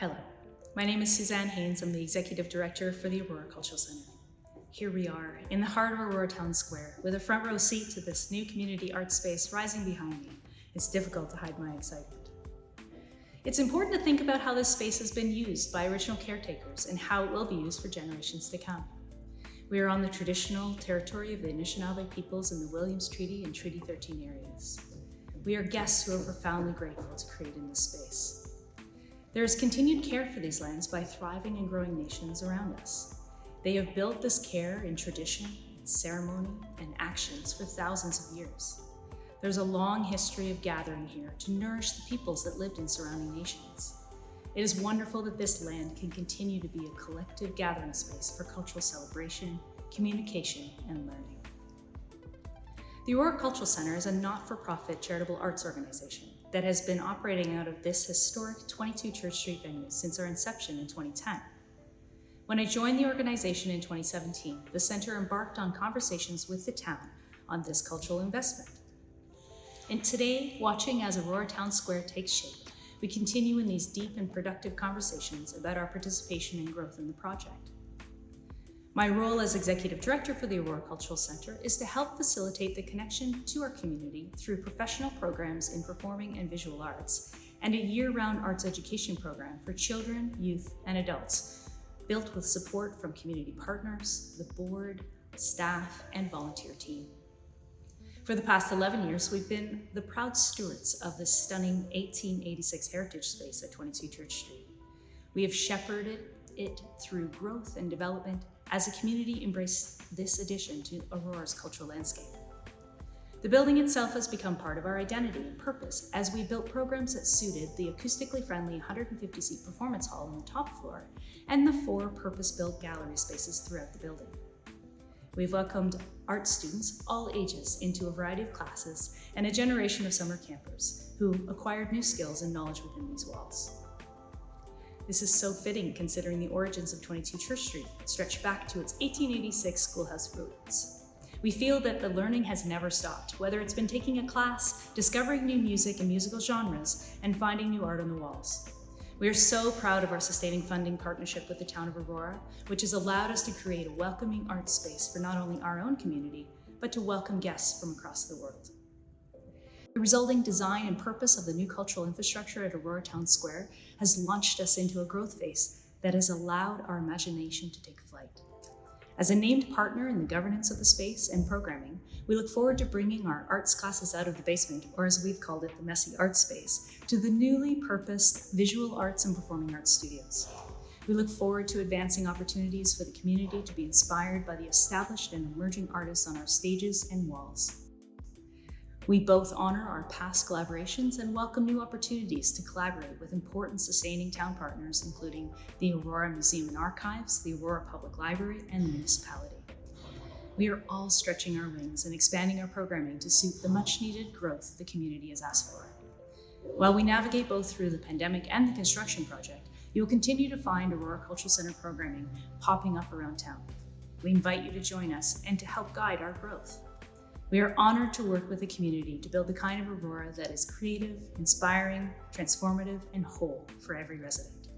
Hello, my name is Suzanne Haynes. I'm the Executive Director for the Aurora Cultural Centre. Here we are in the heart of Aurora Town Square with a front row seat to this new community art space rising behind me. It's difficult to hide my excitement. It's important to think about how this space has been used by original caretakers and how it will be used for generations to come. We are on the traditional territory of the Anishinaabe peoples in the Williams Treaty and Treaty 13 areas. We are guests who are profoundly grateful to create in this space. There is continued care for these lands by thriving and growing nations around us. They have built this care in tradition, ceremony, and actions for thousands of years. There's a long history of gathering here to nourish the peoples that lived in surrounding nations. It is wonderful that this land can continue to be a collective gathering space for cultural celebration, communication, and learning. The Aurora Cultural Centre is a not-for-profit charitable arts organization that has been operating out of this historic 22 Church Street venue since our inception in 2010. When I joined the organization in 2017, the Centre embarked on conversations with the town on this cultural investment. And today, watching as Aurora Town Square takes shape, we continue in these deep and productive conversations about our participation and growth in the project. My role as Executive Director for the Aurora Cultural Centre is to help facilitate the connection to our community through professional programs in performing and visual arts, and a year-round arts education program for children, youth, and adults, built with support from community partners, the board, staff, and volunteer team. For the past 11 years, we've been the proud stewards of this stunning 1886 heritage space at 22 Church Street. We have shepherded it through growth and development as a community embraced this addition to Aurora's cultural landscape. The building itself has become part of our identity and purpose as we built programs that suited the acoustically friendly 150-seat performance hall on the top floor and the 4 purpose-built gallery spaces throughout the building. We've welcomed art students, all ages, into a variety of classes and a generation of summer campers who acquired new skills and knowledge within these walls. This is so fitting considering the origins of 22 Church Street stretch back to its 1886 schoolhouse roots. We feel that the learning has never stopped, whether it's been taking a class, discovering new music and musical genres, and finding new art on the walls. We are so proud of our sustaining funding partnership with the town of Aurora, which has allowed us to create a welcoming art space for not only our own community, but to welcome guests from across the world. The resulting design and purpose of the new cultural infrastructure at Aurora Town Square has launched us into a growth phase that has allowed our imagination to take flight. As a named partner in the governance of the space and programming, we look forward to bringing our arts classes out of the basement, or as we've called it, the messy art space, to the newly purposed visual arts and performing arts studios. We look forward to advancing opportunities for the community to be inspired by the established and emerging artists on our stages and walls. We both honor our past collaborations and welcome new opportunities to collaborate with important sustaining town partners, including the Aurora Museum and Archives, the Aurora Public Library, and the municipality. We are all stretching our wings and expanding our programming to suit the much-needed growth the community has asked for. While we navigate both through the pandemic and the construction project, you will continue to find Aurora Cultural Centre programming popping up around town. We invite you to join us and to help guide our growth. We are honored to work with the community to build the kind of Aurora that is creative, inspiring, transformative, and whole for every resident.